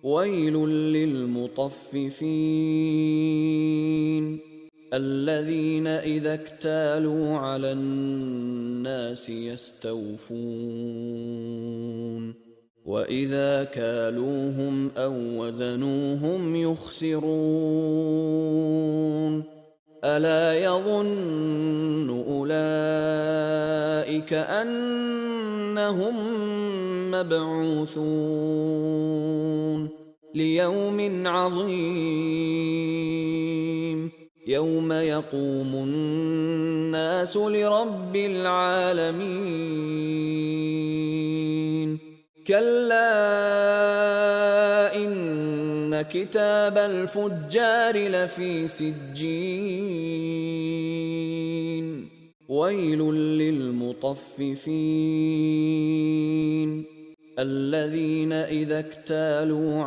ويل للمطففين الذين إذا اكتالوا على الناس يستوفون وإذا كالوهم أو وزنوهم يخسرون ألا يظن أولئك أنهم مبعوثون ليوم عظيم يوم يقوم الناس لرب العالمين كلا إن كتاب الفجار لفي سجين ويل للمطففين الذين إذا اكتالوا